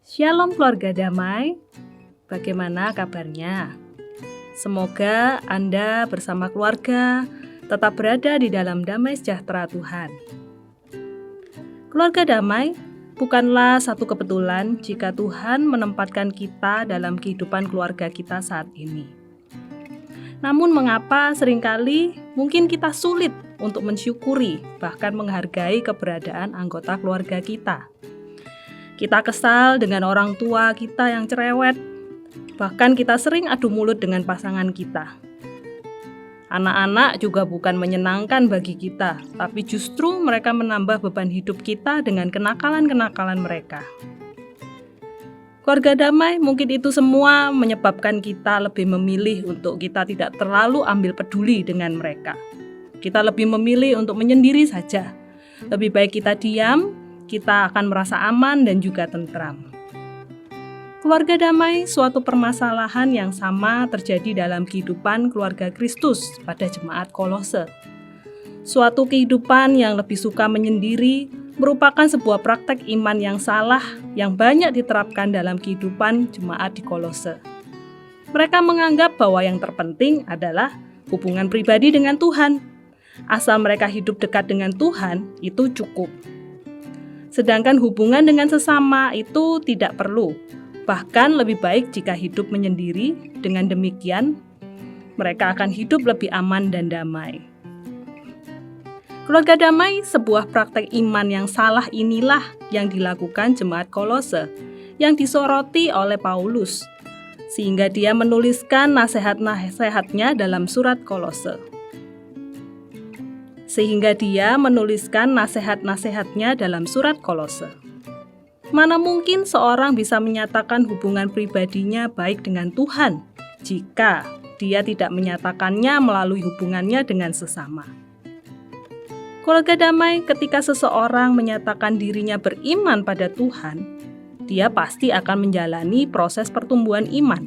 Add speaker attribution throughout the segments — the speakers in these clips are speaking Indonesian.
Speaker 1: Shalom keluarga damai, bagaimana kabarnya? Semoga Anda bersama keluarga tetap berada di dalam damai sejahtera Tuhan. Keluarga damai bukanlah satu kebetulan jika Tuhan menempatkan kita dalam kehidupan keluarga kita saat ini. Namun mengapa seringkali mungkin kita sulit untuk mensyukuri bahkan menghargai keberadaan anggota keluarga kita? Kita kesal dengan orang tua kita yang cerewet, bahkan kita sering adu mulut dengan pasangan kita. Anak-anak juga bukan menyenangkan bagi kita, tapi justru mereka menambah beban hidup kita dengan kenakalan-kenakalan mereka. Keluarga damai mungkin itu semua menyebabkan kita lebih memilih untuk kita tidak terlalu ambil peduli dengan mereka. Kita lebih memilih untuk menyendiri saja. Lebih baik kita diam, kita akan merasa aman dan juga tentram. Keluarga damai suatu permasalahan yang sama terjadi dalam kehidupan keluarga Kristus pada jemaat Kolose. Suatu kehidupan yang lebih suka menyendiri merupakan sebuah praktek iman yang salah yang banyak diterapkan dalam kehidupan jemaat di Kolose. Mereka menganggap bahwa yang terpenting adalah hubungan pribadi dengan Tuhan. Asal mereka hidup dekat dengan Tuhan, itu cukup. Sedangkan hubungan dengan sesama itu tidak perlu. Bahkan lebih baik jika hidup menyendiri. Dengan demikian, mereka akan hidup lebih aman dan damai. Keluarga damai, sebuah praktek iman yang salah inilah yang dilakukan jemaat Kolose, yang disoroti oleh Paulus, sehingga dia menuliskan nasihat-nasihatnya dalam surat Kolose. Mana mungkin seorang bisa menyatakan hubungan pribadinya baik dengan Tuhan jika dia tidak menyatakannya melalui hubungannya dengan sesama. Keluarga damai, ketika seseorang menyatakan dirinya beriman pada Tuhan, dia pasti akan menjalani proses pertumbuhan iman.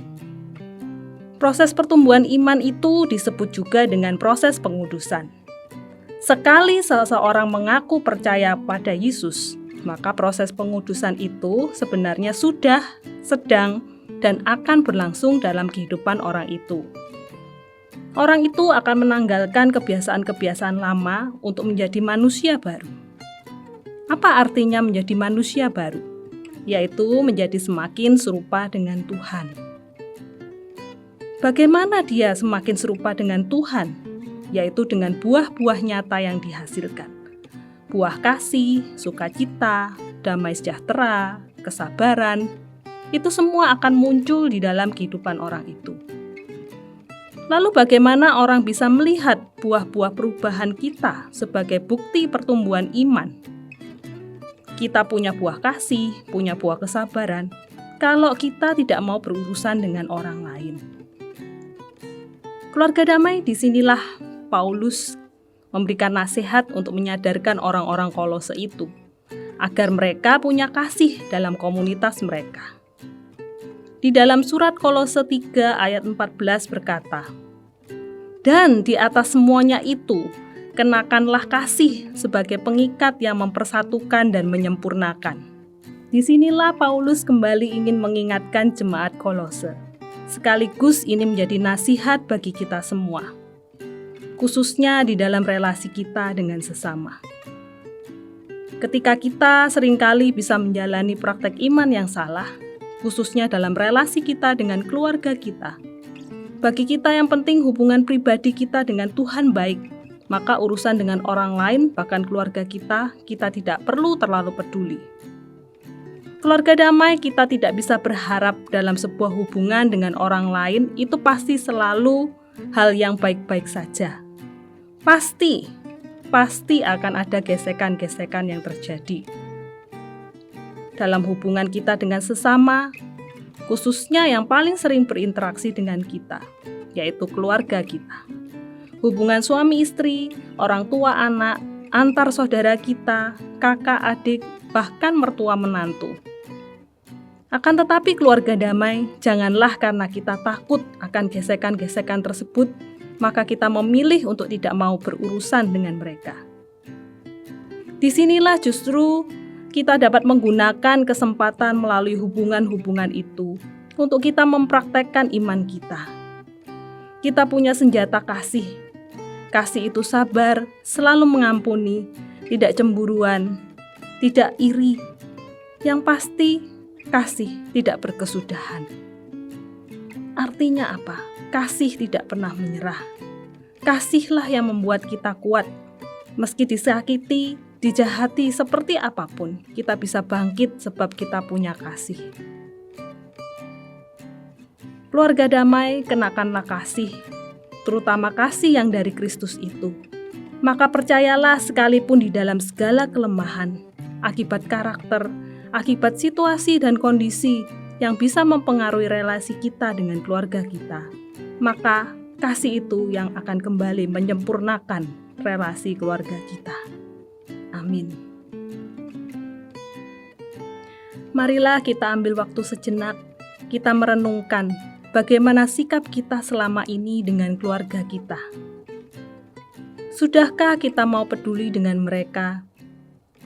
Speaker 1: Proses pertumbuhan iman itu disebut juga dengan proses pengudusan. Sekali seseorang mengaku percaya pada Yesus, maka proses pengudusan itu sebenarnya sudah, sedang, dan akan berlangsung dalam kehidupan orang itu. Orang itu akan menanggalkan kebiasaan-kebiasaan lama untuk menjadi manusia baru. Apa artinya menjadi manusia baru? Yaitu menjadi semakin serupa dengan Tuhan. Bagaimana dia semakin serupa dengan Tuhan? Yaitu dengan buah-buah nyata yang dihasilkan. Buah kasih, sukacita, damai sejahtera, kesabaran, itu semua akan muncul di dalam kehidupan orang itu. Lalu bagaimana orang bisa melihat buah-buah perubahan kita sebagai bukti pertumbuhan iman? Kita punya buah kasih, punya buah kesabaran, kalau kita tidak mau berurusan dengan orang lain. Keluarga damai, disinilah Paulus memberikan nasihat untuk menyadarkan orang-orang Kolose itu, agar mereka punya kasih dalam komunitas mereka. Di dalam surat Kolose 3 ayat 14 berkata, "Dan di atas semuanya itu, kenakanlah kasih sebagai pengikat yang mempersatukan dan menyempurnakan." Disinilah Paulus kembali ingin mengingatkan jemaat Kolose. Sekaligus ini menjadi nasihat bagi kita semua, khususnya di dalam relasi kita dengan sesama. Ketika kita seringkali bisa menjalani praktek iman yang salah, khususnya dalam relasi kita dengan keluarga kita, bagi kita yang penting hubungan pribadi kita dengan Tuhan baik, maka urusan dengan orang lain, bahkan keluarga kita tidak perlu terlalu peduli. Keluarga damai, kita tidak bisa berharap dalam sebuah hubungan dengan orang lain itu pasti selalu hal yang baik-baik saja. Pasti akan ada gesekan-gesekan yang terjadi. Dalam hubungan kita dengan sesama, khususnya yang paling sering berinteraksi dengan kita, yaitu keluarga kita. Hubungan suami istri, orang tua anak, antar saudara kita, kakak adik, bahkan mertua menantu. Akan tetapi keluarga damai, janganlah karena kita takut akan gesekan-gesekan tersebut, maka kita memilih untuk tidak mau berurusan dengan mereka. Disinilah justru kita dapat menggunakan kesempatan melalui hubungan-hubungan itu untuk kita mempraktekkan iman kita. Kita punya senjata kasih. Kasih itu sabar, selalu mengampuni, tidak cemburuan, tidak iri. Yang pasti, kasih tidak berkesudahan. Artinya apa? Kasih tidak pernah menyerah. Kasihlah yang membuat kita kuat. Meski disakiti, dijahati seperti apapun, kita bisa bangkit sebab kita punya kasih. Keluarga damai, kenakanlah kasih, terutama kasih yang dari Kristus itu. Maka percayalah sekalipun di dalam segala kelemahan, akibat karakter, akibat situasi dan kondisi yang bisa mempengaruhi relasi kita dengan keluarga kita, maka kasih itu yang akan kembali menyempurnakan relasi keluarga kita. Amin. Marilah kita ambil waktu sejenak, kita merenungkan bagaimana sikap kita selama ini dengan keluarga kita. Sudahkah kita mau peduli dengan mereka?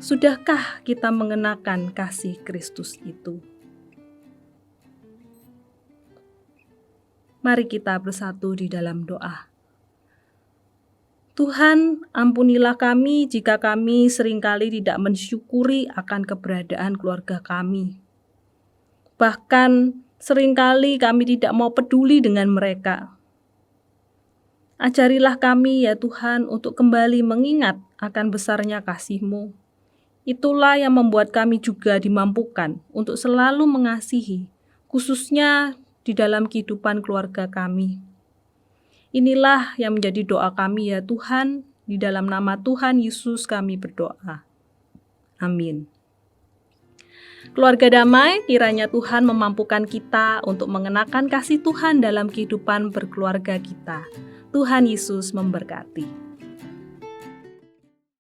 Speaker 1: Sudahkah kita mengenakan kasih Kristus itu? Mari kita bersatu di dalam doa. Tuhan, ampunilah kami jika kami seringkali tidak mensyukuri akan keberadaan keluarga kami. Bahkan seringkali kami tidak mau peduli dengan mereka. Ajarilah kami ya Tuhan untuk kembali mengingat akan besarnya kasih-Mu. Itulah yang membuat kami juga dimampukan untuk selalu mengasihi, khususnya di dalam kehidupan keluarga kami. Inilah yang menjadi doa kami ya Tuhan, di dalam nama Tuhan Yesus kami berdoa. Amin. Keluarga damai, kiranya Tuhan memampukan kita untuk mengenakan kasih Tuhan dalam kehidupan berkeluarga kita. Tuhan Yesus memberkati.